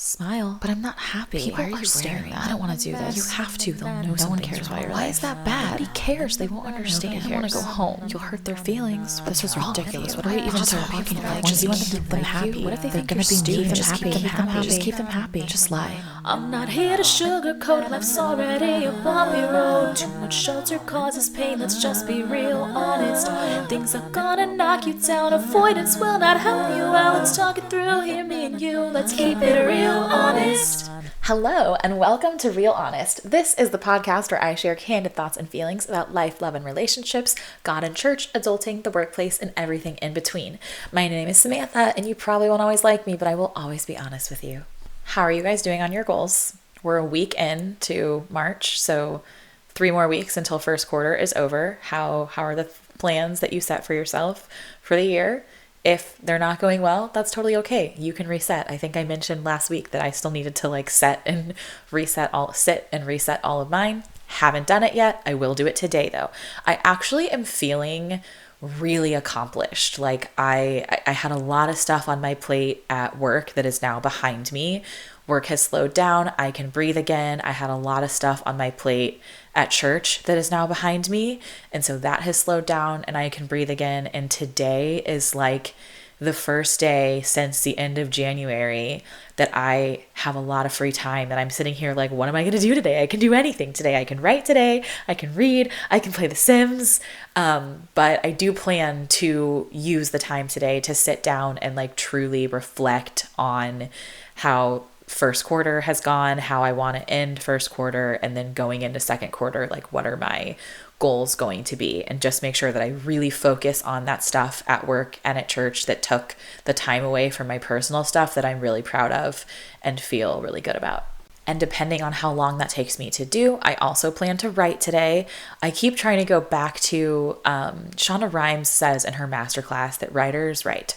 Smile. But I'm not happy. People are staring. I don't want to do this. You have to. They'll know No one something's cares wrong. about your Why life. is that bad? Nobody cares. They won't understand. I want to go home. You'll hurt their feelings. This was ridiculous. What are we even talking about? Just You want to keep keep them them happy. happy. What if they They're think gonna you're be stupid? mean. Just Just keep them happy. Just keep them happy. Just lie. I'm not here to sugarcoat, life's already a bumpy road. Too much shelter causes pain, let's just be real honest. Things are gonna knock you down, avoidance will not help you out. Let's talk it through, here me and you, let's keep it real honest. Hello and welcome to Real Honest. This is the podcast where I share candid thoughts and feelings about life, love, and relationships, God and church, adulting, the workplace, and everything in between. My name is Samantha, and you probably won't always like me, but I will always be honest with you. How are you guys doing on your goals? We're a week into March, so 3 more weeks until first quarter is over. How are the plans that you set for yourself for the year? If they're not going well, that's totally okay. You can reset. I think I mentioned last week that I still needed to sit and reset all of mine. Haven't done it yet. I will do it today though. I actually am feeling really accomplished. I had a lot of stuff on my plate at work that is now behind me. Work has slowed down. I can breathe again. I had a lot of stuff on my plate at church that is now behind me. And so that has slowed down and I can breathe again. And today is like the first day since the end of January that I have a lot of free time, that I'm sitting here like, what am I going to do today? I can do anything today. I can write today. I can read. I can play The Sims. But I do plan to use the time today to sit down and truly reflect on how first quarter has gone, how I want to end first quarter, and then going into second quarter, what are my goals going to be, and just make sure that I really focus on that stuff at work and at church that took the time away from my personal stuff that I'm really proud of and feel really good about. And depending on how long that takes me to do, I also plan to write today. I keep trying to go back to, Shonda Rhimes says in her masterclass that writers write.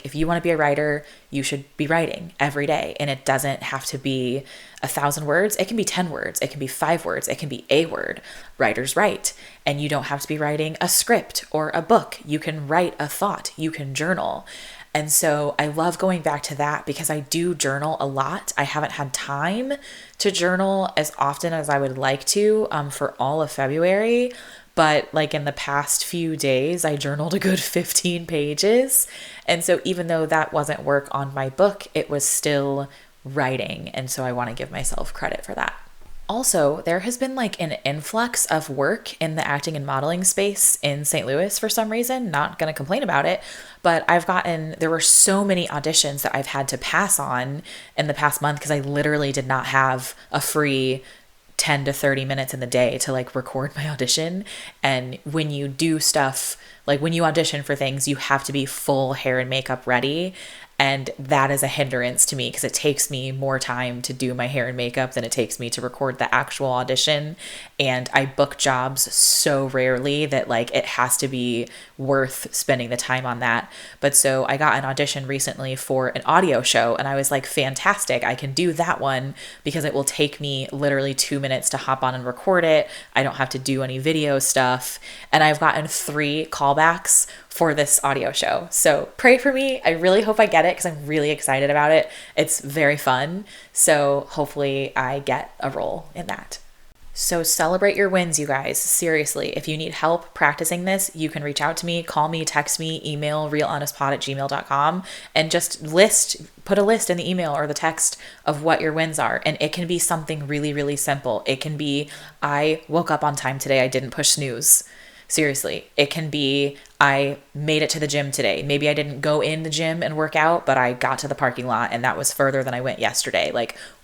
If you want to be a writer, you should be writing every day. And it doesn't have to be 1,000 words. It can be 10 words. It can be 5 words. It can be a word. Writers write. And you don't have to be writing a script or a book. You can write a thought. You can journal. And so I love going back to that because I do journal a lot. I haven't had time to journal as often as I would like to for all of February. But in the past few days, I journaled a good 15 pages. And so even though that wasn't work on my book, it was still writing. And so I want to give myself credit for that. Also, there has been an influx of work in the acting and modeling space in St. Louis for some reason. Not going to complain about it, but there were so many auditions that I've had to pass on in the past month because I literally did not have a free 10 to 30 minutes in the day to record my audition. And when you do stuff, when you audition for things, you have to be full hair and makeup ready. And that is a hindrance to me because it takes me more time to do my hair and makeup than it takes me to record the actual audition. And I book jobs so rarely that it has to be worth spending the time on that. But so I got an audition recently for an audio show and I was fantastic. I can do that one because it will take me literally 2 minutes to hop on and record it. I don't have to do any video stuff. And I've gotten 3 callbacks for this audio show. So pray for me. I really hope I get it because I'm really excited about it. It's very fun. So hopefully I get a role in that. So celebrate your wins, you guys. Seriously, if you need help practicing this, you can reach out to me, call me, text me, email realhonestpod@gmail.com, and just put a list in the email or the text of what your wins are. And it can be something really, really simple. It can be, I woke up on time today. I didn't push snooze. Seriously, it can be, I made it to the gym today. Maybe I didn't go in the gym and work out, but I got to the parking lot and that was further than I went yesterday.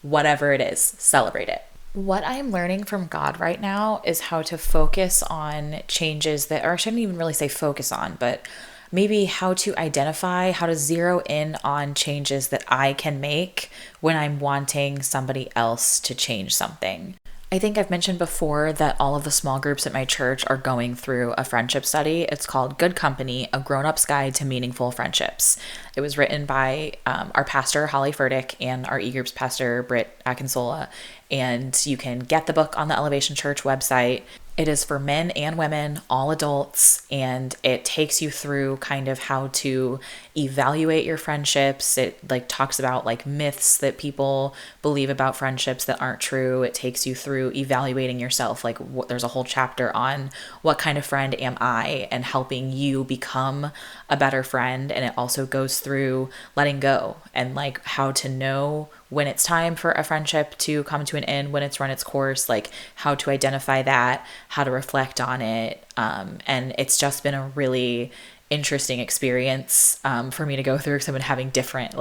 Whatever it is, celebrate it. What I'm learning from God right now is how to focus on changes that, or I shouldn't even really say focus on, but maybe how to identify, how to zero in on changes that I can make when I'm wanting somebody else to change something. I think I've mentioned before that all of the small groups at my church are going through a friendship study. It's called Good Company, A Grown-Up's Guide to Meaningful Friendships. It was written by our pastor, Holly Furtick, and our e-groups pastor, Britt Akinsola. And you can get the book on the Elevation Church website. It is for men and women, all adults, and it takes you through kind of how to evaluate your friendships. It like talks about like myths that people believe about friendships that aren't true. It takes you through evaluating yourself. Like there's a whole chapter on what kind of friend am I and helping you become a better friend. And it also goes through letting go and like how to know when it's time for a friendship to come to an end, when it's run its course, like how to identify that, how to reflect on it. And it's just been a really interesting experience for me to go through because I've been having different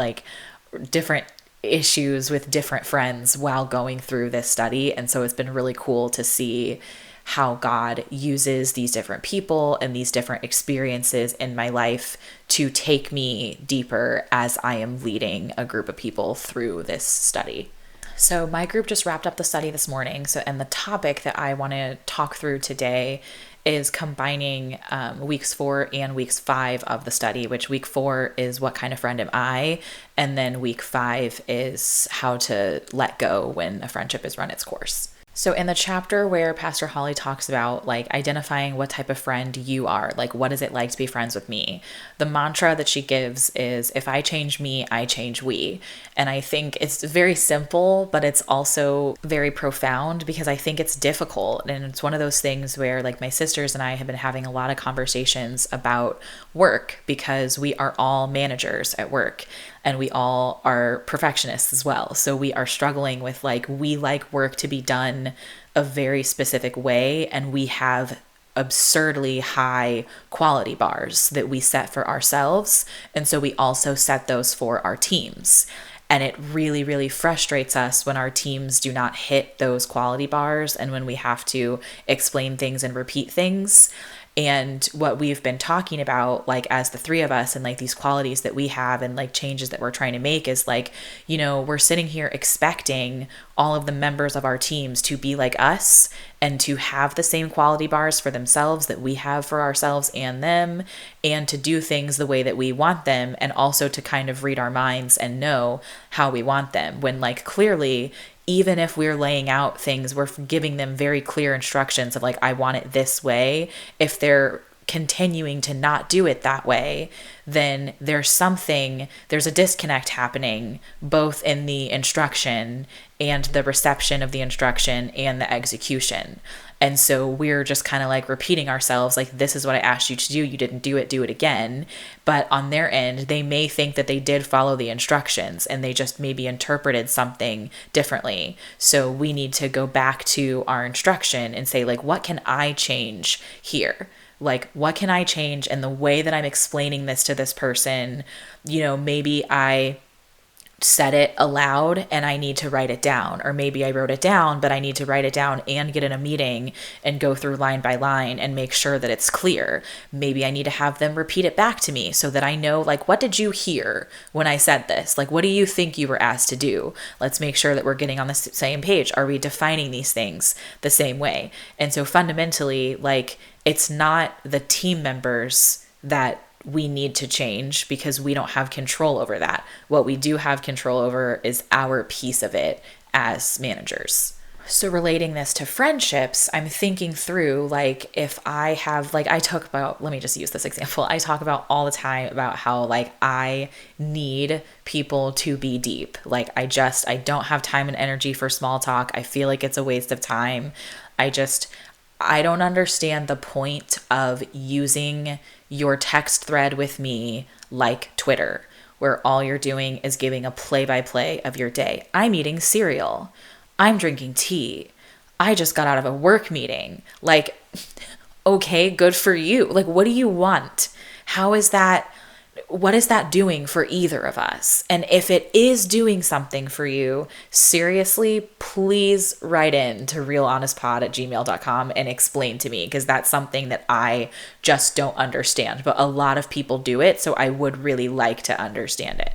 issues with different friends while going through this study. And so it's been really cool to see how God uses these different people and these different experiences in my life to take me deeper as I am leading a group of people through this study. So my group just wrapped up the study this morning. And the topic that I want to talk through today is combining weeks 4 and weeks 5 of the study, which week 4 is what kind of friend am I? And then week 5 is how to let go when a friendship has run its course. So in the chapter where Pastor Holly talks about like identifying what type of friend you are, like what is it like to be friends with me? The mantra that she gives is, if I change me, I change we. And I think it's very simple, but it's also very profound because I think it's difficult. And it's one of those things where like my sisters and I have been having a lot of conversations about work because we are all managers at work. And we all are perfectionists as well. So we are struggling with like, we like work to be done a very specific way. And we have absurdly high quality bars that we set for ourselves. And so we also set those for our teams. And it really, really frustrates us when our teams do not hit those quality bars and when we have to explain things and repeat things. And what we've been talking about, like as the three of us and like these qualities that we have and like changes that we're trying to make is like, you know, we're sitting here expecting all of the members of our teams to be like us and to have the same quality bars for themselves that we have for ourselves and them, and to do things the way that we want them, and also to kind of read our minds and know how we want them, when like clearly, even if we're laying out things, we're giving them very clear instructions of like, I want it this way. If they're continuing to not do it that way, then there's a disconnect happening both in the instruction and the reception of the instruction and the execution. And so we're just kind of like repeating ourselves, like, this is what I asked you to do. You didn't do it again. But on their end, they may think that they did follow the instructions and they just maybe interpreted something differently. So we need to go back to our instruction and say, like, what can I change here? Like, what can I change in the way that I'm explaining this to this person? You know, maybe I said it aloud and I need to write it down, or maybe I wrote it down, but I need to write it down and get in a meeting and go through line by line and make sure that it's clear. Maybe I need to have them repeat it back to me so that I know, like, what did you hear when I said this? Like, what do you think you were asked to do? Let's make sure that we're getting on the same page. Are we defining these things the same way? And so fundamentally, like, it's not the team members that we need to change because we don't have control over that. What we do have control over is our piece of it as managers. So relating this to friendships, I'm thinking through, like, if I have, like, let me just use this example. I talk about all the time about how, like, I need people to be deep. Like, I don't have time and energy for small talk. I feel like it's a waste of time. I don't understand the point of using your text thread with me like Twitter, where all you're doing is giving a play-by-play of your day. I'm eating cereal. I'm drinking tea. I just got out of a work meeting. Like, okay, good for you. Like, what do you want? What is that doing for either of us? And if it is doing something for you, seriously, please write in to realhonestpod@gmail.com and explain to me, because that's something that I just don't understand. But a lot of people do it, so I would really like to understand it.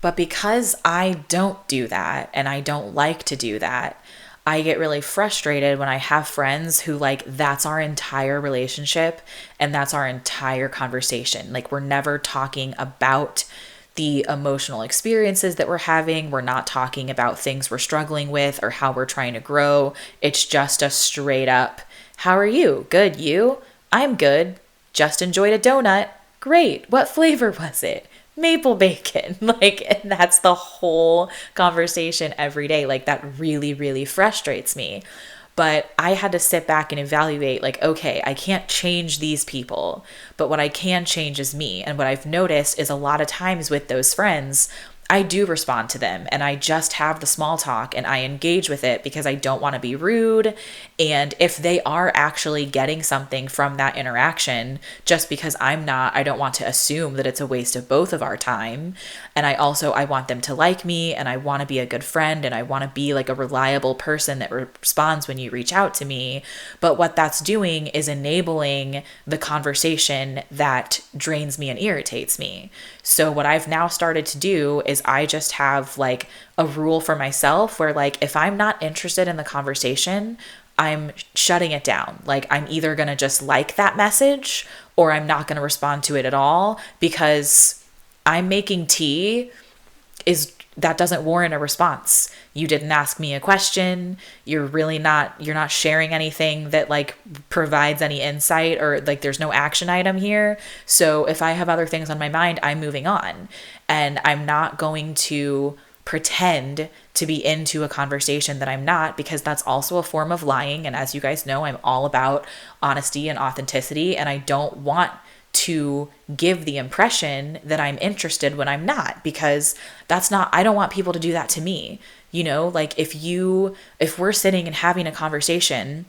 But because I don't do that, and I don't like to do that, I get really frustrated when I have friends who, like, that's our entire relationship and that's our entire conversation. Like, we're never talking about the emotional experiences that we're having. We're not talking about things we're struggling with or how we're trying to grow. It's just a straight up, how are you? Good, you? I'm good. Just enjoyed a donut. Great. What flavor was it? Maple bacon. Like, and that's the whole conversation every day. Like, that really, really frustrates me. But I had to sit back and evaluate, like, okay, I can't change these people, but what I can change is me. And what I've noticed is a lot of times with those friends, I do respond to them and I just have the small talk and I engage with it because I don't want to be rude. And if they are actually getting something from that interaction, just because I'm not, I don't want to assume that it's a waste of both of our time. And I want them to like me and I want to be a good friend and I want to be like a reliable person that responds when you reach out to me. But what that's doing is enabling the conversation that drains me and irritates me. So what I've now started to do is I just have like a rule for myself where, like, if I'm not interested in the conversation, I'm shutting it down. Like, I'm either going to just like that message or I'm not going to respond to it at all, because I'm making tea that doesn't warrant a response. You didn't ask me a question. You're not sharing anything that like provides any insight, or like there's no action item here. So if I have other things on my mind, I'm moving on, and I'm not going to pretend to be into a conversation that I'm not, because that's also a form of lying. And as you guys know, I'm all about honesty and authenticity, and I don't want to give the impression that I'm interested when I'm not, because I don't want people to do that to me. You know, like if we're sitting and having a conversation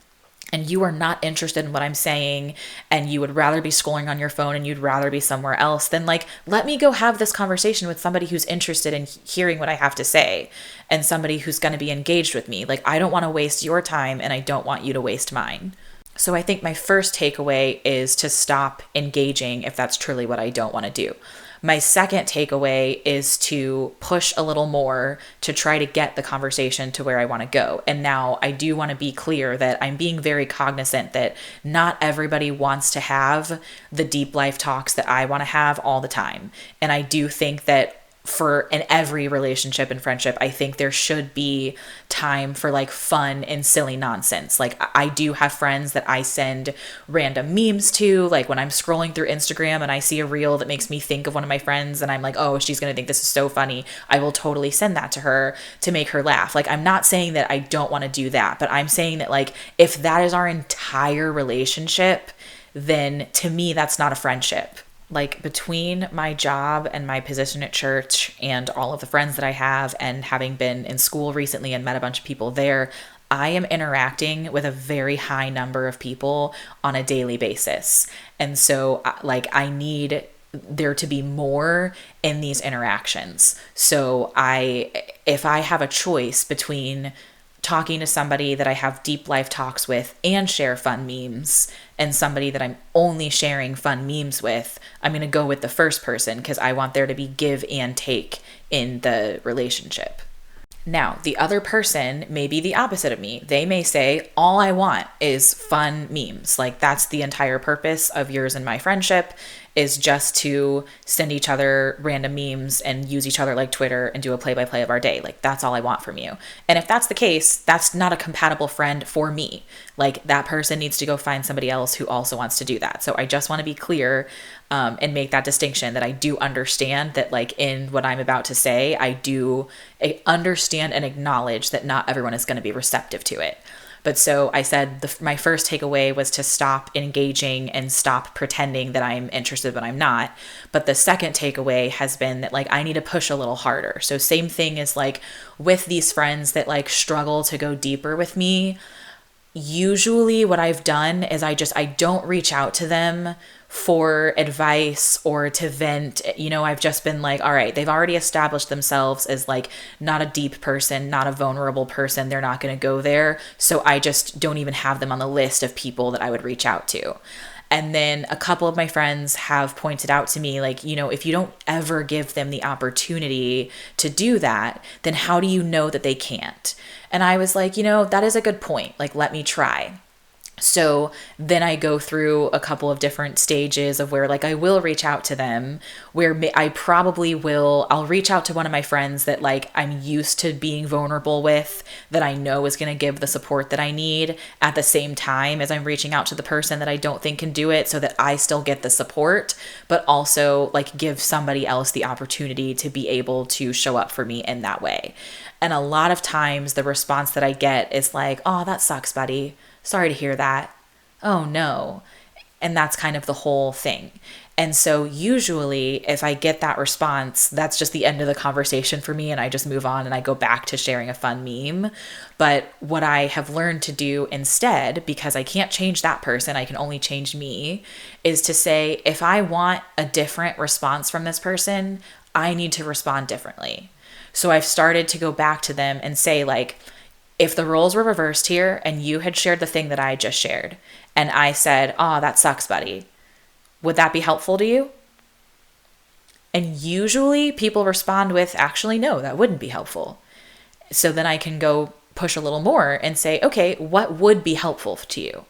and you are not interested in what I'm saying and you would rather be scrolling on your phone and you'd rather be somewhere else, then like, let me go have this conversation with somebody who's interested in hearing what I have to say and somebody who's going to be engaged with me. Like, I don't want to waste your time and I don't want you to waste mine. So I think my first takeaway is to stop engaging if that's truly what I don't want to do. My second takeaway is to push a little more to try to get the conversation to where I want to go. And now I do want to be clear that I'm being very cognizant that not everybody wants to have the deep life talks that I want to have all the time. And I do think that in every relationship and friendship, I think there should be time for like fun and silly nonsense. Like, I do have friends that I send random memes to, like when I'm scrolling through Instagram and I see a reel that makes me think of one of my friends and I'm like, oh, she's going to think this is so funny, I will totally send that to her to make her laugh. Like, I'm not saying that I don't want to do that, but I'm saying that like, if that is our entire relationship, then to me, that's not a friendship. Like, between my job and my position at church and all of the friends that I have, and having been in school recently and met a bunch of people there, I am interacting with a very high number of people on a daily basis. And so like, I need there to be more in these interactions. So if I have a choice between talking to somebody that I have deep life talks with and share fun memes, and somebody that I'm only sharing fun memes with, I'm going to go with the first person because I want there to be give and take in the relationship. Now, the other person may be the opposite of me. They may say, all I want is fun memes. Like, that's the entire purpose of yours and my friendship, is just to send each other random memes and use each other like Twitter and do a play-by-play of our day. Like, that's all I want from you. And if that's the case, that's not a compatible friend for me. Like, that person needs to go find somebody else who also wants to do that. So I just want to be clear and make that distinction, that I do understand that, like, in what I'm about to say, I do understand and acknowledge that not everyone is going to be receptive to it. But so I said my first takeaway was to stop engaging and stop pretending that I'm interested when I'm not. But the second takeaway has been that, like, I need to push a little harder. So same thing as like with these friends that like struggle to go deeper with me. Usually what I've done is I don't reach out to them for advice or to vent. You know, I've just been like, all right, they've already established themselves as like not a deep person, not a vulnerable person. They're not going to go there. So I just don't even have them on the list of people that I would reach out to. And then a couple of my friends have pointed out to me, like, you know, if you don't ever give them the opportunity to do that, then how do you know that they can't? And I was like, you know, that is a good point. Like, let me try. So then I go through a couple of different stages of where like I will reach out to them, where I probably will, I'll reach out to one of my friends that like I'm used to being vulnerable with, that I know is going to give the support that I need at the same time as I'm reaching out to the person that I don't think can do it, so that I still get the support, but also like give somebody else the opportunity to be able to show up for me in that way. And a lot of times the response that I get is like, oh, that sucks, buddy. Sorry to hear that. Oh no. And that's kind of the whole thing. And so usually if I get that response, that's just the end of the conversation for me, and I just move on and I go back to sharing a fun meme. But what I have learned to do instead, because I can't change that person, I can only change me, is to say, if I want a different response from this person, I need to respond differently. So I've started to go back to them and say, like, if the roles were reversed here and you had shared the thing that I just shared, and I said, oh, that sucks, buddy, would that be helpful to you? And usually people respond with, actually, no, that wouldn't be helpful. So then I can go push a little more and say, okay, what would be helpful to you?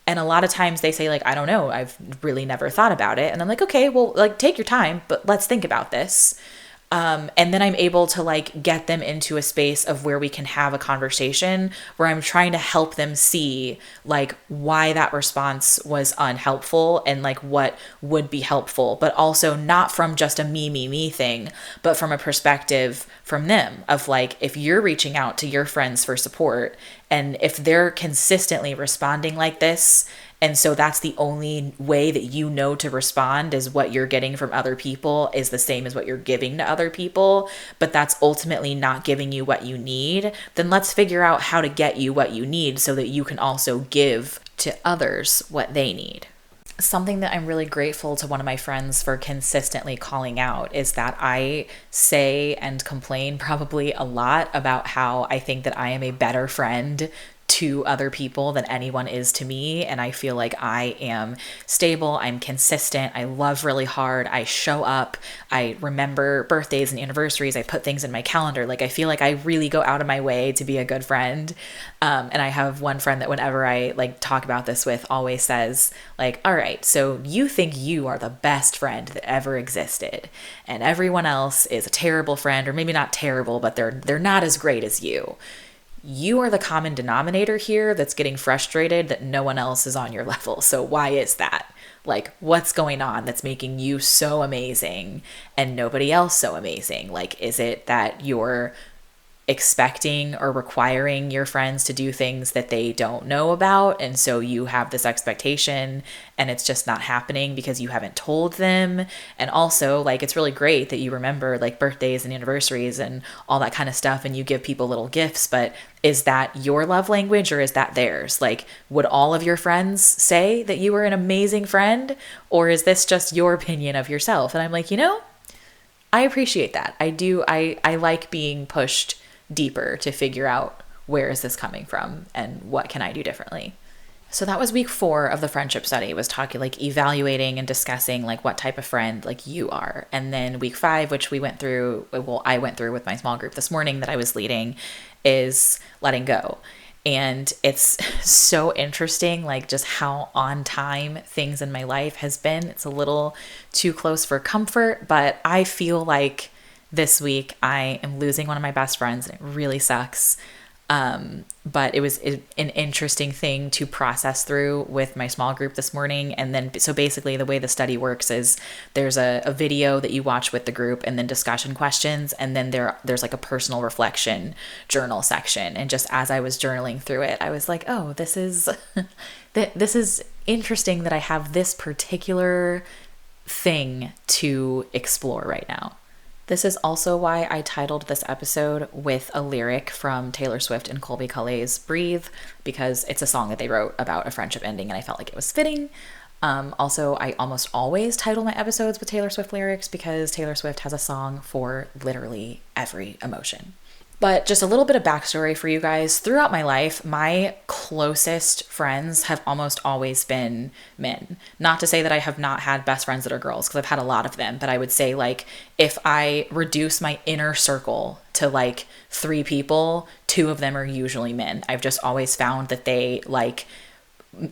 And a lot of times they say, like, I don't know, I've really never thought about it. And I'm like, okay, well, like, take your time, but let's think about this. And then I'm able to like get them into a space of where we can have a conversation where I'm trying to help them see like why that response was unhelpful and like what would be helpful, but also not from just a me thing, but from a perspective from them of like, if you're reaching out to your friends for support and if they're consistently responding like this, and so that's the only way that you know to respond, is what you're getting from other people is the same as what you're giving to other people, but that's ultimately not giving you what you need, then let's figure out how to get you what you need so that you can also give to others what they need. Something that I'm really grateful to one of my friends for consistently calling out is that I say and complain probably a lot about how I think that I am a better friend to other people than anyone is to me. And I feel like I am stable, I'm consistent, I love really hard, I show up, I remember birthdays and anniversaries, I put things in my calendar. Like I feel like I really go out of my way to be a good friend. And I have one friend that whenever I like talk about this with always says like, all right, so you think you are the best friend that ever existed and everyone else is a terrible friend, or maybe not terrible, but they're not as great as you. You are the common denominator here that's getting frustrated that no one else is on your level. So why is that? Like, what's going on that's making you so amazing and nobody else so amazing? Like, is it that you're expecting or requiring your friends to do things that they don't know about, and so you have this expectation and it's just not happening because you haven't told them? And also, like, it's really great that you remember like birthdays and anniversaries and all that kind of stuff and you give people little gifts, but is that your love language or is that theirs? Like, would all of your friends say that you were an amazing friend, or is this just your opinion of yourself? And I'm like, I appreciate that. I do. I like being pushed deeper to figure out where is this coming from and what can I do differently. So that was week 4 of the friendship study. It was talking like evaluating and discussing like what type of friend like you are. And then week 5, which I went through with my small group this morning that I was leading, is letting go. And it's so interesting, like just how on time things in my life has been. It's a little too close for comfort, but I feel like this week I am losing one of my best friends and it really sucks. But it was an interesting thing to process through with my small group this morning. And then, so basically the way the study works is there's a video that you watch with the group and then discussion questions. And then there's like a personal reflection journal section. And just as I was journaling through it, I was like, oh, this is interesting that I have this particular thing to explore right now. This is also why I titled this episode with a lyric from Taylor Swift and Colby Calais' Breathe, because it's a song that they wrote about a friendship ending and I felt like it was fitting. Also, I almost always title my episodes with Taylor Swift lyrics because Taylor Swift has a song for literally every emotion. But just a little bit of backstory for you guys. Throughout my life, my closest friends have almost always been men. Not to say that I have not had best friends that are girls, because I've had a lot of them. But I would say, like, if I reduce my inner circle to like 3 people, 2 of them are usually men. I've just always found that they like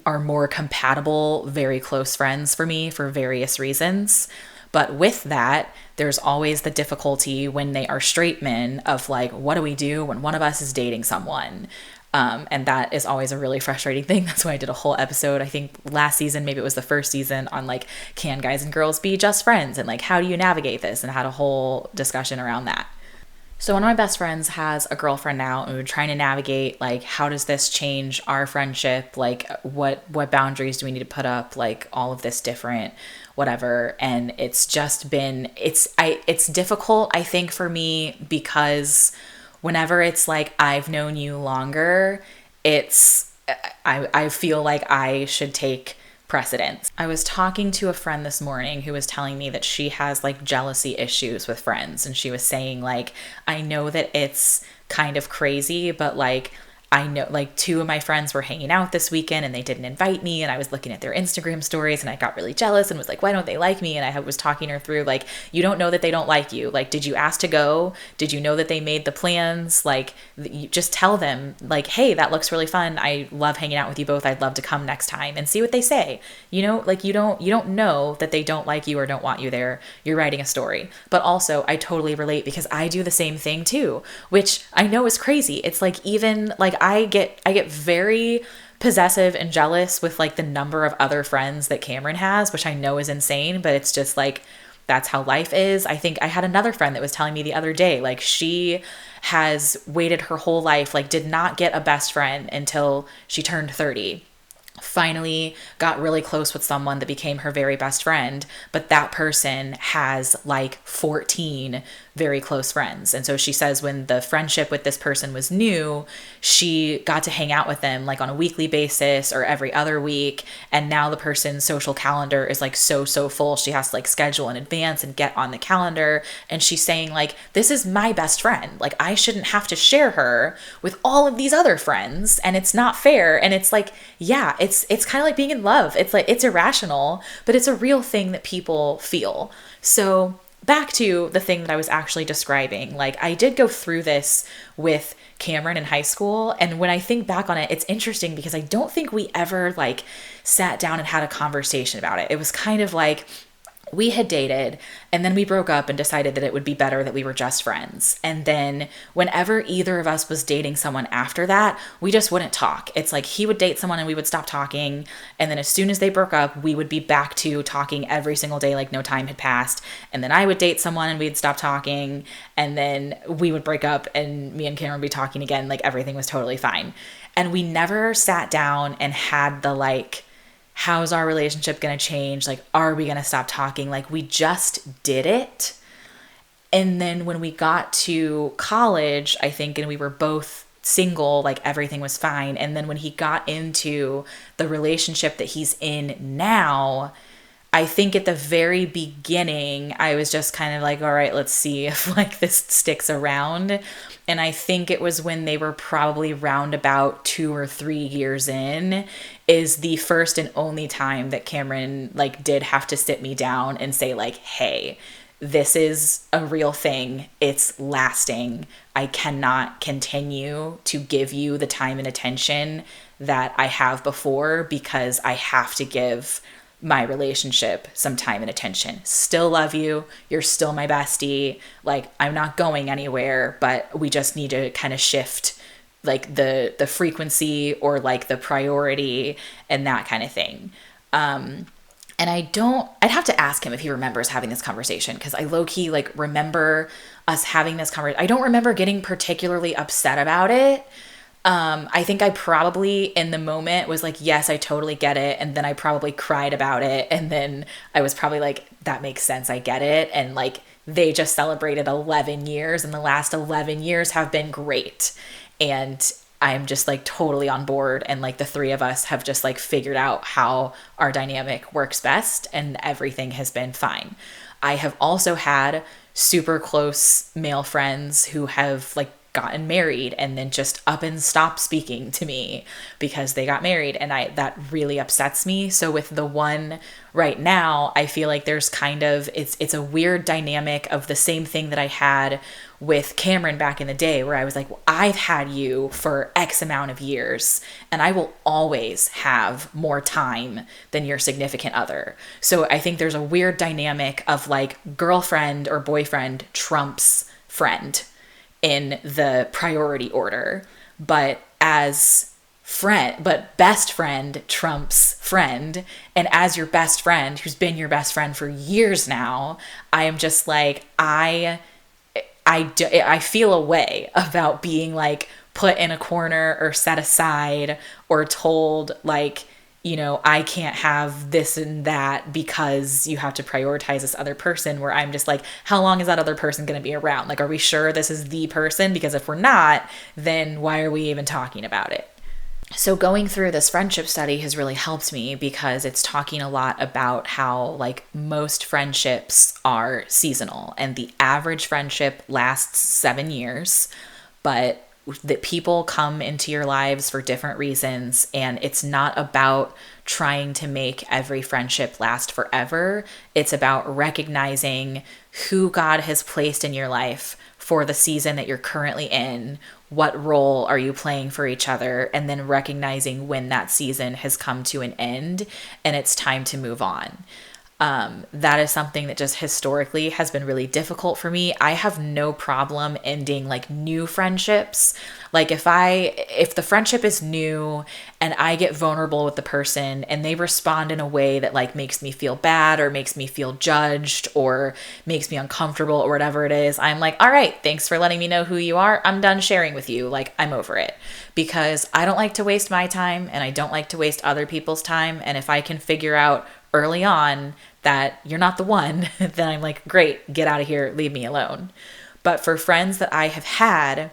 are more compatible, very close friends for me for various reasons. But with that, there's always the difficulty when they are straight men of like, what do we do when one of us is dating someone? And that is always a really frustrating thing. That's why I did a whole episode, I think last season, maybe it was the first season, on like, can guys and girls be just friends? And like, how do you navigate this? And had a whole discussion around that. So one of my best friends has a girlfriend now, and we're trying to navigate like, how does this change our friendship? Like what boundaries do we need to put up? Like all of this different whatever. And it's just been, it's difficult, I think, for me, because whenever it's like, I've known you longer, I feel like I should take precedence. I was talking to a friend this morning who was telling me that she has like jealousy issues with friends. And she was saying like, I know that it's kind of crazy, but like, I know like 2 of my friends were hanging out this weekend and they didn't invite me, and I was looking at their Instagram stories and I got really jealous and was like, why don't they like me? And I was talking her through like, you don't know that they don't like you. Like, did you ask to go? Did you know that they made the plans? Like, you just tell them like, hey, that looks really fun. I love hanging out with you both. I'd love to come next time, and see what they say. You know, like you don't know that they don't like you or don't want you there. You're writing a story. But also I totally relate, because I do the same thing too, which I know is crazy. It's like, even like I get very possessive and jealous with like the number of other friends that Cameron has, which I know is insane, but it's just like, that's how life is. I think I had another friend that was telling me the other day, like she has waited her whole life, like did not get a best friend until she turned 30. Finally got really close with someone that became her very best friend, but that person has like 14 very close friends. And so she says when the friendship with this person was new, she got to hang out with them like on a weekly basis or every other week. And now the person's social calendar is like so full. She has to like schedule in advance and get on the calendar. And she's saying like, this is my best friend. Like I shouldn't have to share her with all of these other friends. And it's not fair. And it's like, yeah, it's kind of like being in love. It's like, it's irrational, but it's a real thing that people feel. So back to the thing that I was actually describing, like I did go through this with Cameron in high school. And when I think back on it, it's interesting because I don't think we ever like sat down and had a conversation about it. It was kind of like, we had dated and then we broke up and decided that it would be better that we were just friends. And then whenever either of us was dating someone after that, we just wouldn't talk. It's like he would date someone and we would stop talking. And then as soon as they broke up, we would be back to talking every single day like no time had passed. And then I would date someone and we'd stop talking. And then we would break up and me and Cameron would be talking again like everything was totally fine. And we never sat down and had the like, how's our relationship going to change? Like, are we going to stop talking? Like, we just did it. And then when we got to college, I think, and we were both single, like everything was fine. And then when he got into the relationship that he's in now, I think at the very beginning, I was just kind of like, all right, let's see if like this sticks around. And I think it was when they were probably round about 2 or 3 years in is the first and only time that Cameron like did have to sit me down and say like, hey, this is a real thing. It's lasting. I cannot continue to give you the time and attention that I have before because I have to give my relationship some time and attention. Still love you. You're still my bestie. Like, I'm not going anywhere, but we just need to kind of shift like the frequency or like the priority and that kind of thing. And I'd have to ask him if he remembers having this conversation, because I low-key like remember us having this conversation. I don't remember getting particularly upset about it. I think I probably in the moment was like, yes, I totally get it. And then I probably cried about it. And then I was probably like, that makes sense. I get it. And like, they just celebrated 11 years and the last 11 years have been great. And I'm just like totally on board. And like the 3 of us have just like figured out how our dynamic works best and everything has been fine. I have also had super close male friends who have like gotten married and then just up and stopped speaking to me because they got married, and that really upsets me. So with the one right now, I feel like there's kind of it's a weird dynamic of the same thing that I had with Cameron back in the day, where I was like, well, I've had you for X amount of years and I will always have more time than your significant other. So I think there's a weird dynamic of like girlfriend or boyfriend trumps friend in the priority order, but best friend trumps friend. And as your best friend, who's been your best friend for years now, I am just like, I feel a way about being like put in a corner or set aside or told like, you know, I can't have this and that because you have to prioritize this other person, where I'm just like, how long is that other person going to be around? Like, are we sure this is the person? Because if we're not, then why are we even talking about it? So going through this friendship study has really helped me, because it's talking a lot about how like most friendships are seasonal and the average friendship lasts 7 years, but that people come into your lives for different reasons, and it's not about trying to make every friendship last forever. It's about recognizing who God has placed in your life for the season that you're currently in. What role are you playing for each other? And then recognizing when that season has come to an end and it's time to move on. That is something that just historically has been really difficult for me. I have no problem ending like new friendships. Like if the friendship is new and I get vulnerable with the person and they respond in a way that like makes me feel bad or makes me feel judged or makes me uncomfortable or whatever it is, I'm like, all right, thanks for letting me know who you are. I'm done sharing with you. Like, I'm over it, because I don't like to waste my time and I don't like to waste other people's time. And if I can figure out early on that you're not the one, then I'm like, great, get out of here, leave me alone. But for friends that I have had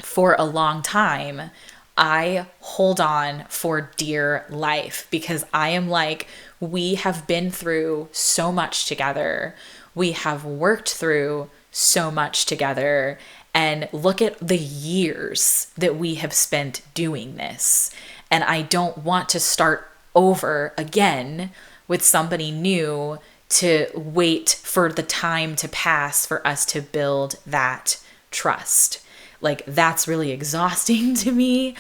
for a long time, I hold on for dear life, because I am like, we have been through so much together. We have worked through so much together. And look at the years that we have spent doing this. And I don't want to start over again with somebody new to wait for the time to pass for us to build that trust. Like, that's really exhausting to me.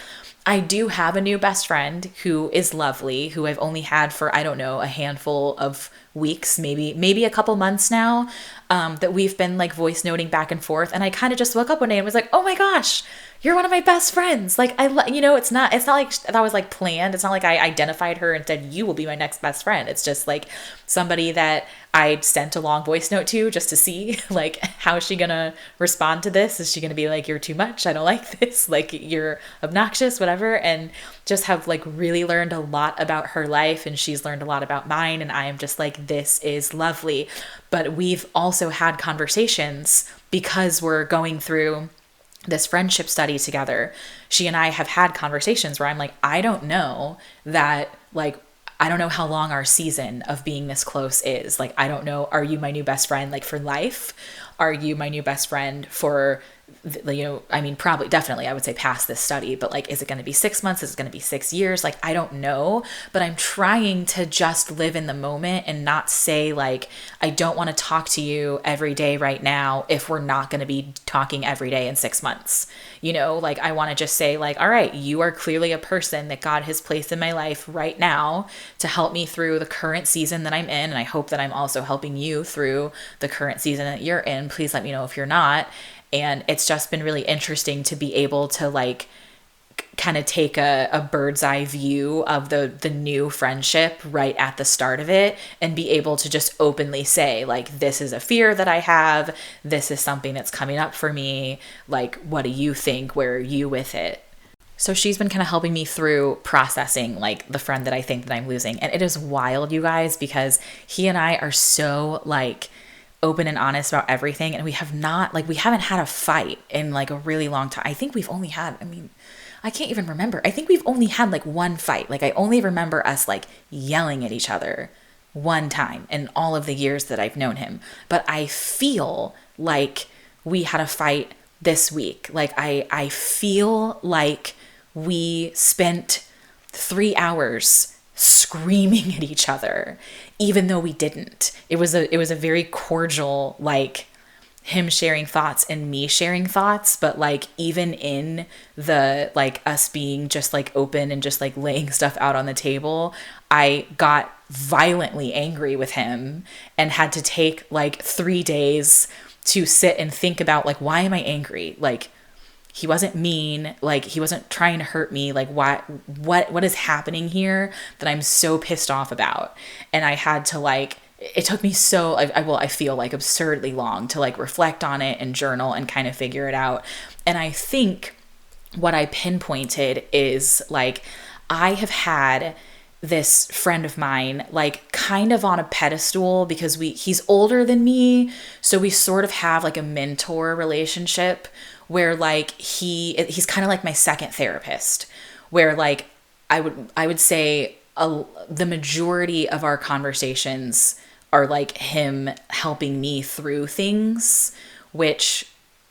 I do have a new best friend who is lovely, who I've only had for, I don't know, a handful of weeks, maybe a couple months now, that we've been like voice noting back and forth. And I kind of just woke up one day and was like, oh my gosh, you're one of my best friends. Like, it's not like that was like planned. It's not like I identified her and said, you will be my next best friend. It's just like somebody that I sent a long voice note to just to see like, how is she gonna respond to this? Is she gonna be like, you're too much, I don't like this, like you're obnoxious, whatever? And just have like really learned a lot about her life, and she's learned a lot about mine, and I am just like, this is lovely. But we've also had conversations, because we're going through this friendship study together. She and I have had conversations where I'm like, I don't know how long our season of being this close is. Like, I don't know, are you my new best friend like for life? Are you my new best friend for, probably, definitely, I would say past this study, but like, is it going to be 6 months? Is it going to be 6 years? Like, I don't know, but I'm trying to just live in the moment and not say like, I don't want to talk to you every day right now if we're not going to be talking every day in 6 months. Like, I want to just say like, all right, you are clearly a person that God has placed in my life right now to help me through the current season that I'm in. And I hope that I'm also helping you through the current season that you're in. Please let me know if you're not. And it's just been really interesting to be able to like kind of take a bird's eye view of the new friendship right at the start of it, and be able to just openly say like, this is a fear that I have. This is something that's coming up for me. Like, what do you think? Where are you with it? So she's been kind of helping me through processing like the friend that I think that I'm losing. And it is wild, you guys, because he and I are so like open and honest about everything. And we haven't had a fight in like a really long time. I think we've only had, I can't even remember. I think we've only had like one fight. Like, I only remember us like yelling at each other one time in all of the years that I've known him. But I feel like we had a fight this week. Like I feel like we spent 3 hours screaming at each other, even though we didn't. It was a very cordial, like, him sharing thoughts and me sharing thoughts, but like even in the like us being just like open and just like laying stuff out on the table, I got violently angry with him and had to take like 3 days to sit and think about, like, why am I angry? Like, he wasn't mean, like he wasn't trying to hurt me, like what is happening here that I'm so pissed off about? And I had to like, it took me so, I feel like absurdly long to like reflect on it and journal and kind of figure it out. And I think what I pinpointed is like, I have had this friend of mine like kind of on a pedestal because he's older than me. So we sort of have like a mentor relationship where like he's kind of like my second therapist, where like I would say the majority of our conversations are like him helping me through things, which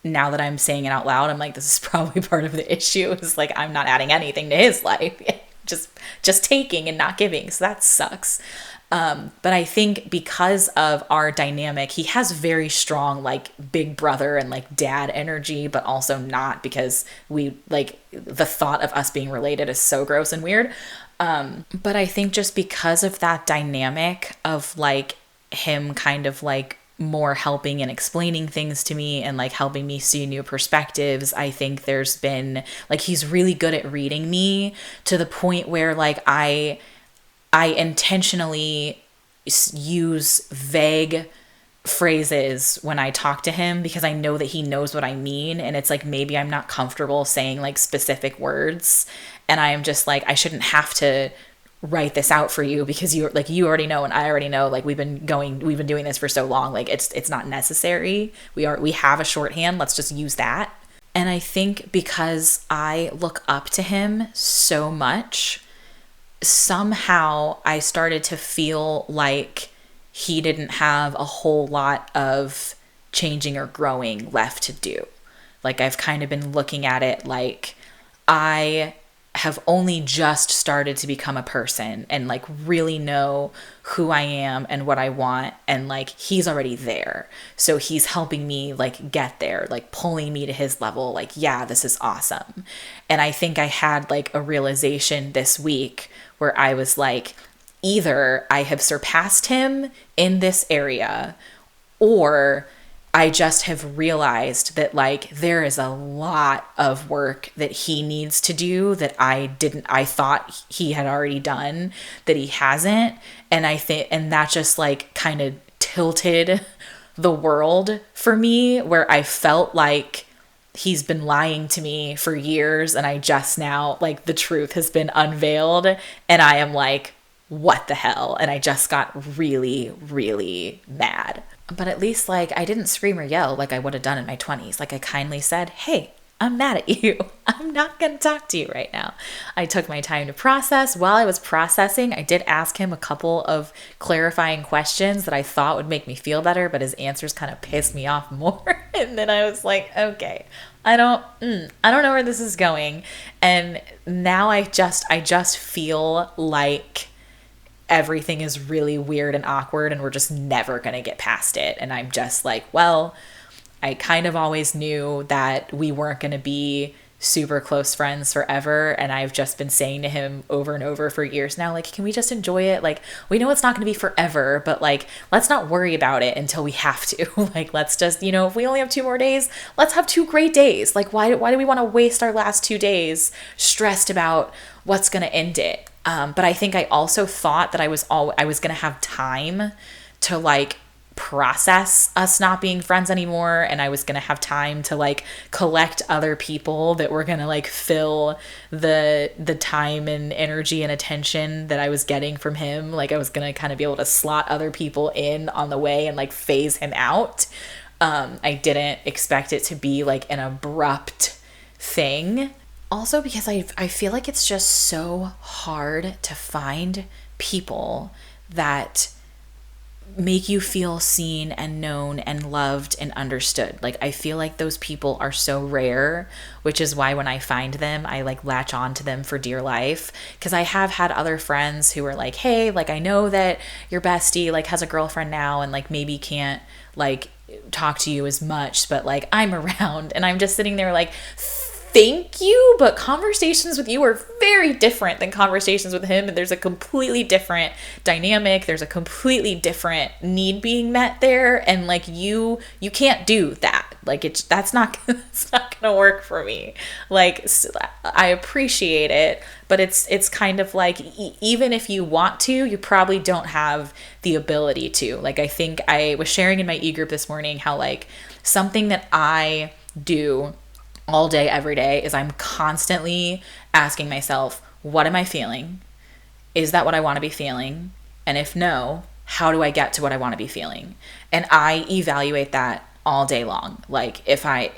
now that I'm saying it out loud, I'm like, this is probably part of the issue, is like, I'm not adding anything to his life, just taking and not giving. So that sucks. But I think because of our dynamic, he has very strong like big brother and like dad energy, but also not, because we like the thought of us being related is so gross and weird. But I think just because of that dynamic of like him kind of like more helping and explaining things to me and like helping me see new perspectives, I think there's been like, he's really good at reading me to the point where like I intentionally use vague phrases when I talk to him because I know that he knows what I mean. And it's like, maybe I'm not comfortable saying like specific words. And I'm just like, I shouldn't have to write this out for you because you already know and I already know, like we've been doing this for so long, like it's not necessary. We have a shorthand, let's just use that. And I think because I look up to him so much, somehow I started to feel like he didn't have a whole lot of changing or growing left to do. Like I've kind of been looking at it like I have only just started to become a person and like really know who I am and what I want, and like he's already there. So he's helping me like get there, like pulling me to his level, like, yeah, this is awesome. And I think I had like a realization this week where I was like, either I have surpassed him in this area, or I just have realized that like there is a lot of work that he needs to do that I thought he had already done, that he hasn't. And and that just like kind of tilted the world for me, where I felt like he's been lying to me for years and I just now, like, the truth has been unveiled and I am like, what the hell? And I just got really, really mad. But at least, like, I didn't scream or yell like I would have done in my 20s. Like, I kindly said, hey, I'm mad at you. I'm not going to talk to you right now. I took my time to process. While I was processing, I did ask him a couple of clarifying questions that I thought would make me feel better, but his answers kind of pissed me off more. And then I was like, okay, I don't know where this is going. And now I just feel like everything is really weird and awkward and we're just never going to get past it. And I'm just like, well, I kind of always knew that we weren't going to be super close friends forever. And I've just been saying to him over and over for years now, like, can we just enjoy it? Like, we know it's not going to be forever, but like, let's not worry about it until we have to. Like, let's just, if we only have 2 more days, let's have 2 great days. Like, why do we want to waste our last 2 days stressed about what's going to end it? But I think I also thought that I was going to have time to like process us not being friends anymore, and I was going to have time to like collect other people that were going to like fill the time and energy and attention that I was getting from him. Like, I was going to kind of be able to slot other people in on the way and like phase him out. I didn't expect it to be like an abrupt thing. Also, because I feel like it's just so hard to find people that make you feel seen and known and loved and understood. Like, I feel like those people are so rare, which is why when I find them, I like latch on to them for dear life. Because I have had other friends who are like, hey, like, I know that your bestie like has a girlfriend now and like maybe can't like talk to you as much, but like I'm around. And I'm just sitting there like, thank you, but conversations with you are very different than conversations with him, and there's a completely different dynamic, there's a completely different need being met there, and like you can't do that. Like that's not gonna work for me. Like, I appreciate it, but it's kind of like even if you want to, you probably don't have the ability to. Like, I think I was sharing in my e-group this morning how like something that I do all day, every day, is I'm constantly asking myself, what am I feeling? Is that what I want to be feeling? And if no, how do I get to what I want to be feeling? And I evaluate that all day long. Like if I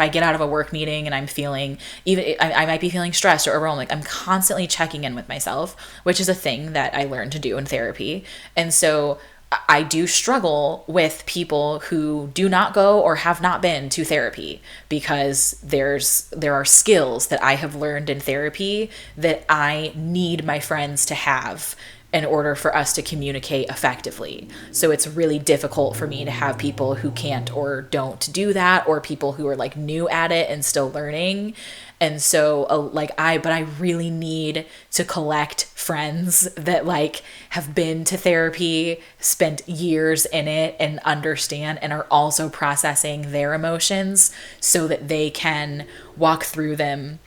get out of a work meeting and I'm feeling, I might be feeling stressed or overwhelmed, like I'm constantly checking in with myself, which is a thing that I learned to do in therapy. And so I do struggle with people who do not go or have not been to therapy, because there are skills that I have learned in therapy that I need my friends to have in order for us to communicate effectively. So it's really difficult for me to have people who can't or don't do that, or people who are like new at it and still learning. And so but I really need to collect friends that like have been to therapy, spent years in it and understand and are also processing their emotions so that they can walk through them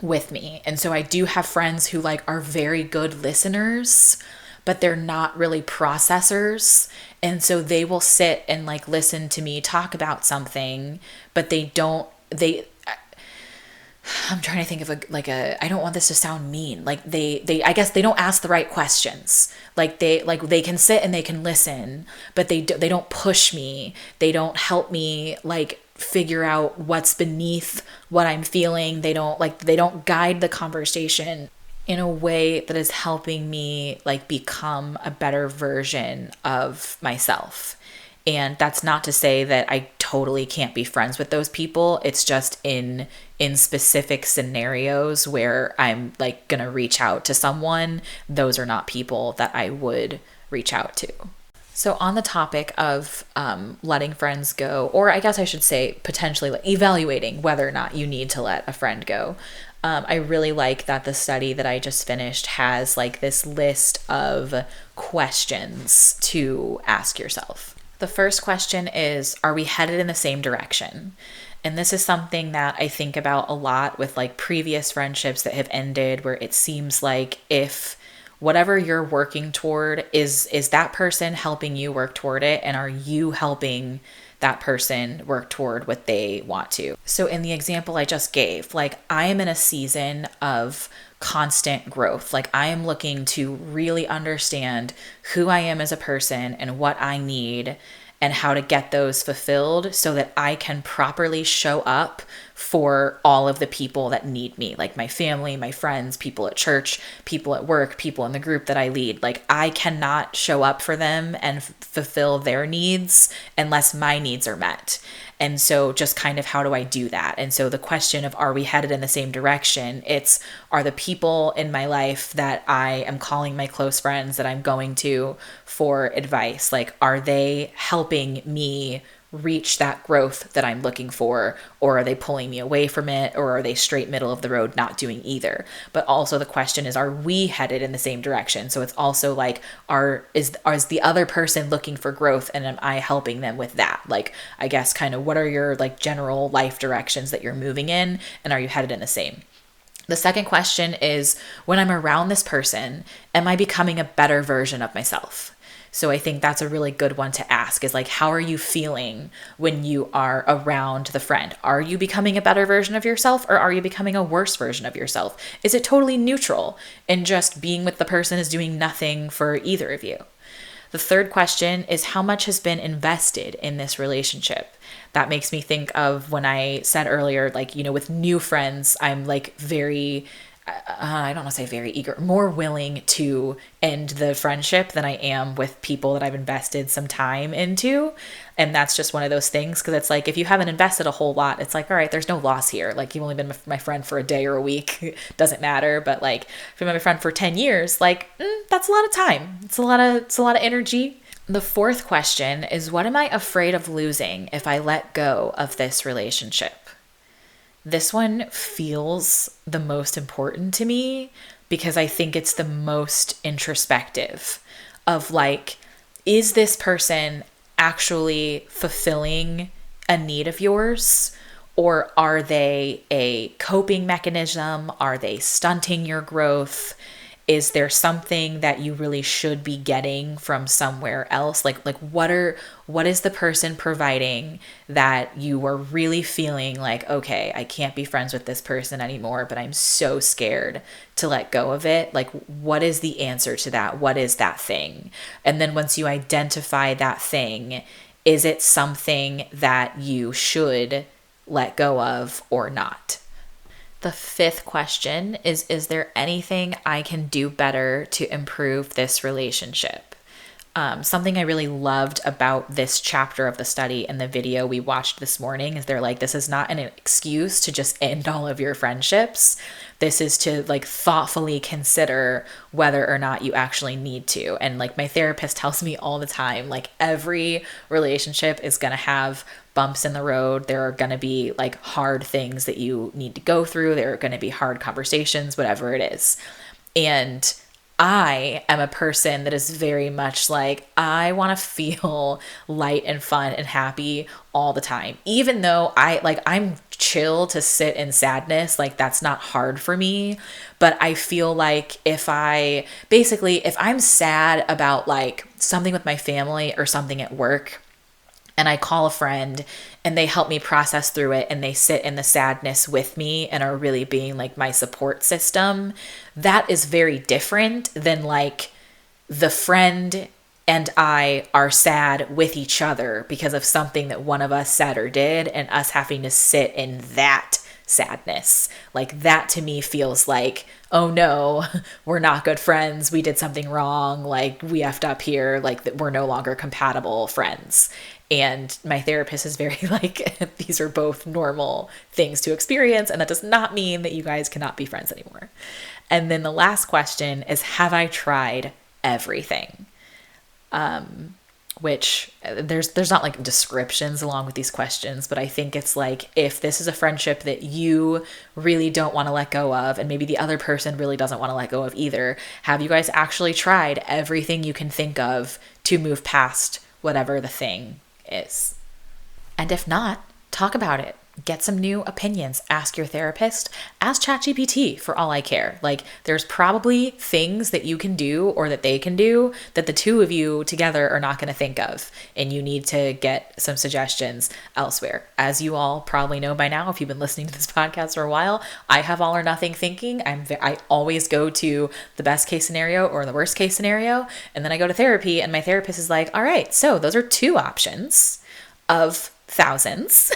with me. And so I do have friends who like are very good listeners, but they're not really processors. And so they will sit and like listen to me talk about something, but I'm trying to think of I don't want this to sound mean. Like they I guess they don't ask the right questions. Like they can sit and they can listen, but they don't push me. They don't help me like figure out what's beneath what I'm feeling. They don't guide the conversation in a way that is helping me like become a better version of myself. And that's not to say that I totally can't be friends with those people. It's just in specific scenarios where I'm like gonna reach out to someone, those are not people that I would reach out to. So on the topic of letting friends go, or I guess I should say potentially evaluating whether or not you need to let a friend go, I really like that the study that I just finished has like this list of questions to ask yourself. The first question is, are we headed in the same direction? And this is something that I think about a lot with like previous friendships that have ended, where it seems like if whatever you're working toward is that person helping you work toward it, and are you helping that person work toward what they want to? So in the example I just gave, like I am in a season of constant growth. Like I am looking to really understand who I am as a person and what I need and how to get those fulfilled so that I can properly show up for all of the people that need me, like my family, my friends, people at church, people at work, people in the group that I lead. Like I cannot show up for them and fulfill their needs unless my needs are met. And so just kind of how do I do that? And so the question of, are we headed in the same direction? Are the people in my life that I am calling my close friends, that I'm going to for advice, like are they helping me reach that growth that I'm looking for, or are they pulling me away from it, or are they straight middle of the road not doing either? But also the question is, are we headed in the same direction? So it's also like, is the other person looking for growth, and am I helping them with that? Like, I guess kind of what are your like general life directions that you're moving in, and are you headed in the same? The second question is, when I'm around this person, am I becoming a better version of myself? So I think that's a really good one to ask, is like, how are you feeling when you are around the friend? Are you becoming a better version of yourself, or are you becoming a worse version of yourself? Is it totally neutral and just being with the person is doing nothing for either of you? The third question is, how much has been invested in this relationship? That makes me think of when I said earlier, like, with new friends, I'm like very I don't want to say very eager, more willing to end the friendship than I am with people that I've invested some time into. And that's just one of those things, because it's like, if you haven't invested a whole lot, it's like, all right, there's no loss here. Like, you've only been my friend for a day or a week, doesn't matter. But like, if you've been my friend for 10 years, like, that's a lot of time. It's a lot of energy. The fourth question is, what am I afraid of losing if I let go of this relationship? This one feels the most important to me because I think it's the most introspective of like, is this person actually fulfilling a need of yours? Or are they a coping mechanism? Are they stunting your growth? Is there something that you really should be getting from somewhere else? Like what is the person providing that you are really feeling like, okay, I can't be friends with this person anymore, but I'm so scared to let go of it? Like, what is the answer to that? What is that thing? And then once you identify that thing, is it something that you should let go of or not? The fifth question is there anything I can do better to improve this relationship? Something I really loved about this chapter of the study and the video we watched this morning is they're like, this is not an excuse to just end all of your friendships. This is to like thoughtfully consider whether or not you actually need to. And like my therapist tells me all the time, like every relationship is going to have bumps in the road. There are going to be like hard things that you need to go through. There are going to be hard conversations, whatever it is. And I am a person that is very much like, I want to feel light and fun and happy all the time. Even though I'm chill to sit in sadness, like that's not hard for me. But I feel like if I'm sad about like something with my family or something at work, and I call a friend and they help me process through it and they sit in the sadness with me and are really being like my support system, that is very different than like the friend and I are sad with each other because of something that one of us said or did, and us having to sit in that sadness. Like that to me feels like, oh no, we're not good friends. We did something wrong. Like we effed up here. Like that we're no longer compatible friends. And my therapist is very like, these are both normal things to experience. And that does not mean that you guys cannot be friends anymore. And then the last question is, have I tried everything? Which there's not like descriptions along with these questions, but I think it's like, if this is a friendship that you really don't want to let go of, and maybe the other person really doesn't want to let go of either, have you guys actually tried everything you can think of to move past whatever the thing is? And if not, talk about it. Get some new opinions. Ask your therapist. Ask ChatGPT for all I care. Like there's probably things that you can do or that they can do that the two of you together are not going to think of. And you need to get some suggestions elsewhere. As you all probably know by now, if you've been listening to this podcast for a while, I have all or nothing thinking. I always go to the best case scenario or the worst case scenario. And then I go to therapy and my therapist is like, all right, so those are two options of thousands.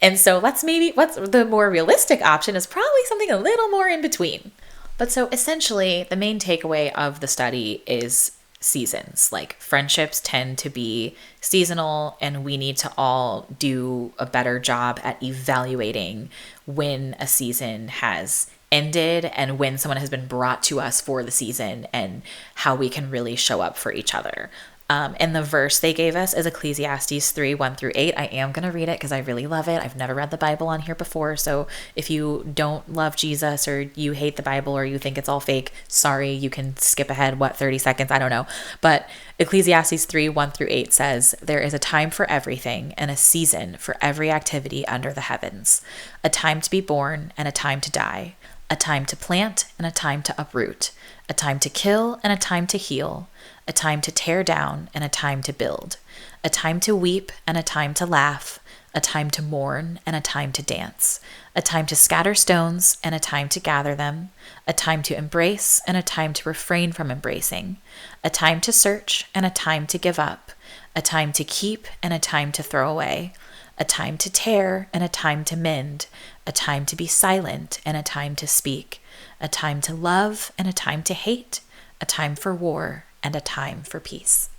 And so what's the more realistic option is probably something a little more in between. But so essentially the main takeaway of the study is seasons. Like friendships tend to be seasonal, and we need to all do a better job at evaluating when a season has ended and when someone has been brought to us for the season, and how we can really show up for each other. And the verse they gave us is Ecclesiastes 3:1-8. I am going to read it because I really love it. I've never read the Bible on here before. So if you don't love Jesus, or you hate the Bible, or you think it's all fake, sorry, you can skip ahead, 30 seconds? I don't know. But Ecclesiastes 3:1-8 says, "There is a time for everything and a season for every activity under the heavens, a time to be born and a time to die, a time to plant and a time to uproot, a time to kill and a time to heal, a time to tear down and a time to build, a time to weep and a time to laugh, a time to mourn and a time to dance, a time to scatter stones and a time to gather them, a time to embrace and a time to refrain from embracing, a time to search and a time to give up, a time to keep and a time to throw away, a time to tear and a time to mend, a time to be silent and a time to speak, a time to love and a time to hate, a time for war and a time for peace.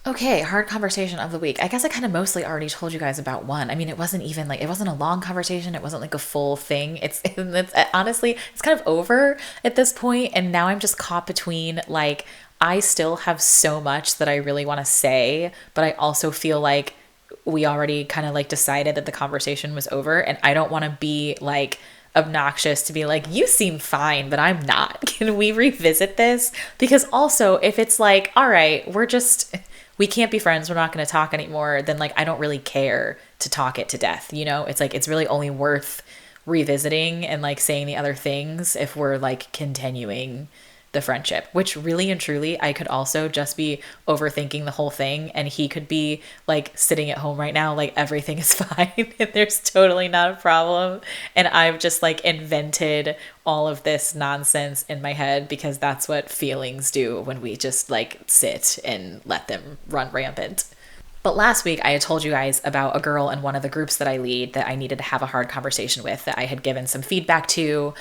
Okay, hard conversation of the week. I guess I kind of mostly already told you guys about one. I mean, it wasn't even like, it wasn't a long conversation. It wasn't like a full thing. It's honestly, it's kind of over at this point. And now I'm just caught between like, I still have so much that I really want to say, but I also feel like we already kind of like decided that the conversation was over. And I don't want to be like obnoxious to be like, you seem fine, but I'm not. Can we revisit this? Because also if it's like, all right, we can't be friends, we're not going to talk anymore, then like I don't really care to talk it to death, you know? It's like it's really only worth revisiting and like saying the other things if we're like continuing the friendship, which really and truly I could also just be overthinking the whole thing, and he could be like sitting at home right now like everything is fine and there's totally not a problem, and I've just like invented all of this nonsense in my head because that's what feelings do when we just like sit and let them run rampant. But last week I had told you guys about a girl in one of the groups that I lead that I needed to have a hard conversation with, that I had given some feedback to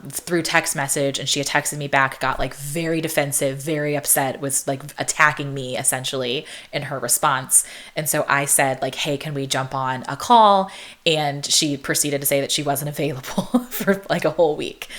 through text message, and she had texted me back, got like very defensive, very upset, was like attacking me essentially in her response. And so I said like, hey, can we jump on a call? And she proceeded to say that she wasn't available for like a whole week.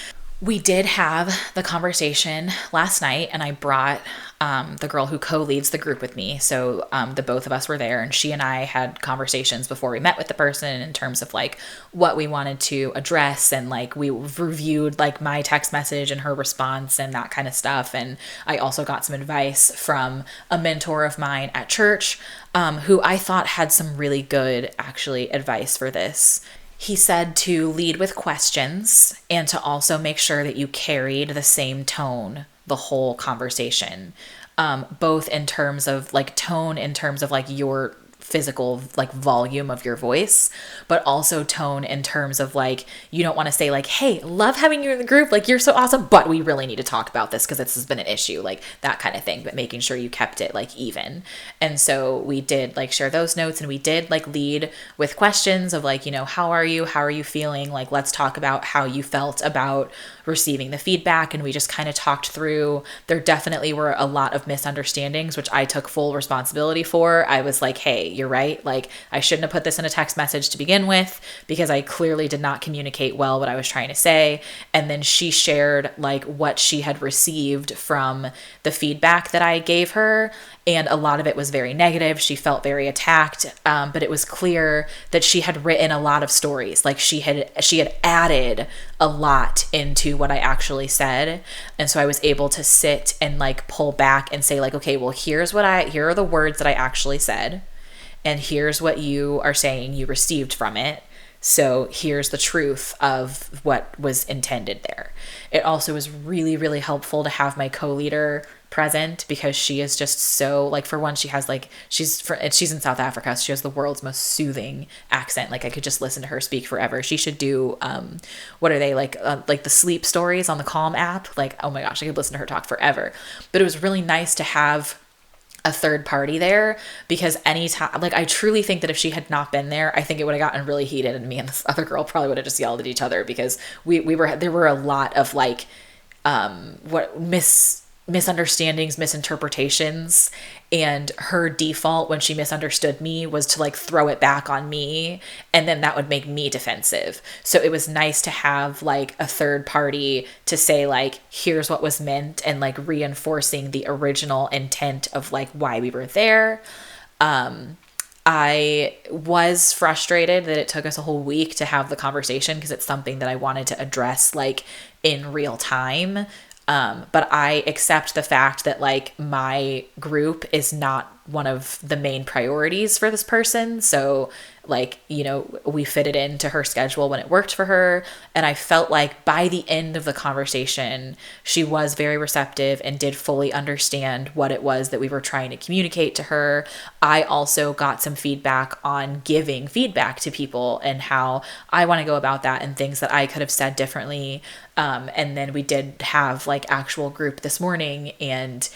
We did have the conversation last night, and I brought the girl who co-leads the group with me. So the both of us were there, and she and I had conversations before we met with the person in terms of like what we wanted to address, and like we reviewed like my text message and her response and that kind of stuff. And I also got some advice from a mentor of mine at church who I thought had some really good actually advice for this. He said to lead with questions and to also make sure that you carried the same tone the whole conversation, both in terms of like tone, in terms of like your physical like volume of your voice, but also tone in terms of like, you don't want to say like, hey, love having you in the group, like you're so awesome, but we really need to talk about this because this has been an issue, like that kind of thing, but making sure you kept it like even. And so we did like share those notes, and we did like lead with questions of like, you know, how are you feeling, like let's talk about how you felt about receiving the feedback. And we just kind of talked through, there definitely were a lot of misunderstandings, which I took full responsibility for. I was like, hey, you're right. Like I shouldn't have put this in a text message to begin with because I clearly did not communicate well what I was trying to say. And then she shared like what she had received from the feedback that I gave her. And a lot of it was very negative. She felt very attacked. But it was clear that she had written a lot of stories. Like she had added a lot into what I actually said. And so I was able to sit and like pull back and say like, okay, well, here are the words that I actually said. And here's what you are saying you received from it. So here's the truth of what was intended there. It also was really, really helpful to have my co-leader present because she is just so like, for one, she has like, she's in South Africa, so she has the world's most soothing accent. Like I could just listen to her speak forever. She should do what are they like the sleep stories on the Calm app. Like, oh my gosh, I could listen to her talk forever. But it was really nice to have a third party there, because anytime, like I truly think that if she had not been there, I think it would have gotten really heated, and me and this other girl probably would have just yelled at each other because there were a lot of like misunderstandings, misinterpretations, and her default when she misunderstood me was to like throw it back on me, and then that would make me defensive. So it was nice to have like a third party to say like, here's what was meant, and like reinforcing the original intent of like why we were there. I was frustrated that it took us a whole week to have the conversation because it's something that I wanted to address like in real time. But I accept the fact that like my group is not one of the main priorities for this person. So like, you know, we fit it into her schedule when it worked for her. And I felt like by the end of the conversation, she was very receptive and did fully understand what it was that we were trying to communicate to her. I also got some feedback on giving feedback to people and how I want to go about that and things that I could have said differently. And then we did have like actual group this morning, and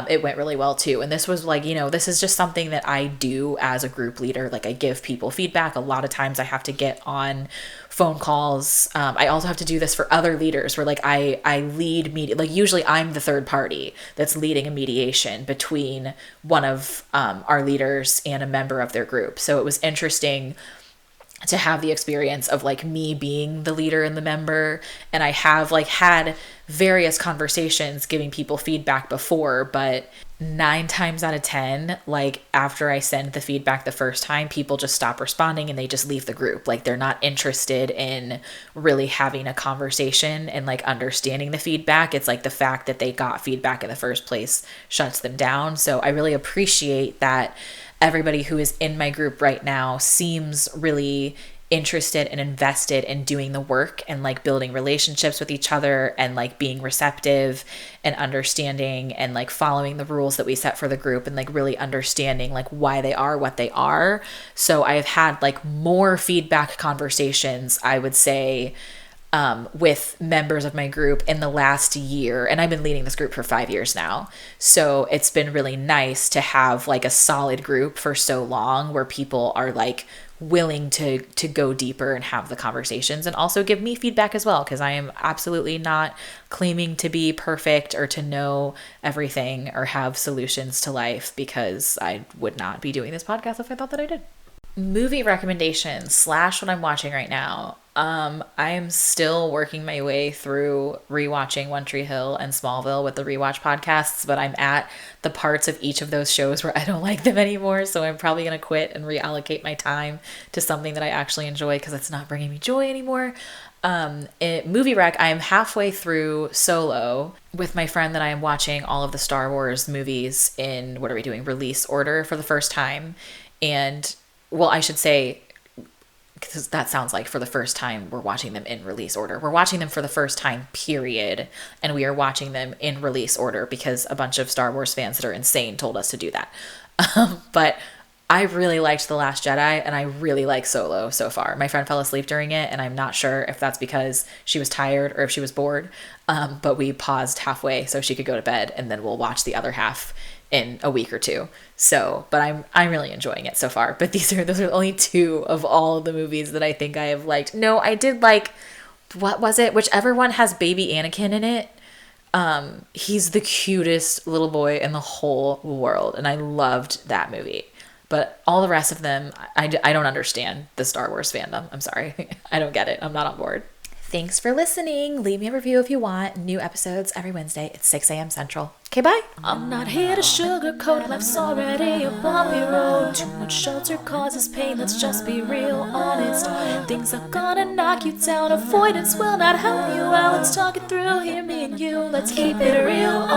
it went really well too. And this was like, this is just something that I do as a group leader. Like I give people feedback. A lot of times I have to get on phone calls. I also have to do this for other leaders where like I lead like usually I'm the third party that's leading a mediation between one of our leaders and a member of their group. So it was interesting to have the experience of like me being the leader and the member. And I have like had various conversations giving people feedback before, but 9 times out of 10, like after I send the feedback the first time, people just stop responding and they just leave the group. Like they're not interested in really having a conversation and like understanding the feedback. It's like the fact that they got feedback in the first place shuts them down. So I really appreciate that everybody who is in my group right now seems really interested and invested in doing the work and like building relationships with each other and like being receptive and understanding and like following the rules that we set for the group and like really understanding like why they are what they are. So I have had like more feedback conversations, I would say, with members of my group in the last year. And I've been leading this group for 5 years now. So it's been really nice to have like a solid group for so long where people are like willing to go deeper and have the conversations and also give me feedback as well. Cause I am absolutely not claiming to be perfect or to know everything or have solutions to life, because I would not be doing this podcast if I thought that I did. Movie recommendations / what I'm watching right now. I am still working my way through rewatching One Tree Hill and Smallville with the rewatch podcasts, but I'm at the parts of each of those shows where I don't like them anymore. So I'm probably going to quit and reallocate my time to something that I actually enjoy because it's not bringing me joy anymore. Movie rec, I am halfway through Solo with my friend that I am watching all of the Star Wars movies in, what are we doing, release order for the first time. And well, I should say, because that sounds like for the first time we're watching them in release order. We're watching them for the first time, period. And we are watching them in release order because a bunch of Star Wars fans that are insane told us to do that. But I really liked The Last Jedi and I really like Solo so far. My friend fell asleep during it and I'm not sure if that's because she was tired or if she was bored. But we paused halfway so she could go to bed and then we'll watch the other half in a week or two. So, but I'm really enjoying it so far. But those are only 2 of all of the movies that I think I have liked. No, I did like, what was it? Whichever one has baby Anakin in it. He's the cutest little boy in the whole world. And I loved that movie. But all the rest of them, I don't understand the Star Wars fandom. I'm sorry. I don't get it. I'm not on board. Thanks for listening. Leave me a review if you want. New episodes every Wednesday at 6 a.m. Central. Okay, bye. I'm not here to sugarcoat, life's already a bumpy road. Too much shelter causes pain, let's just be real honest. Things are gonna knock you down, avoidance will not help you out. Let's talk it through, hear me and you, let's keep it real honest.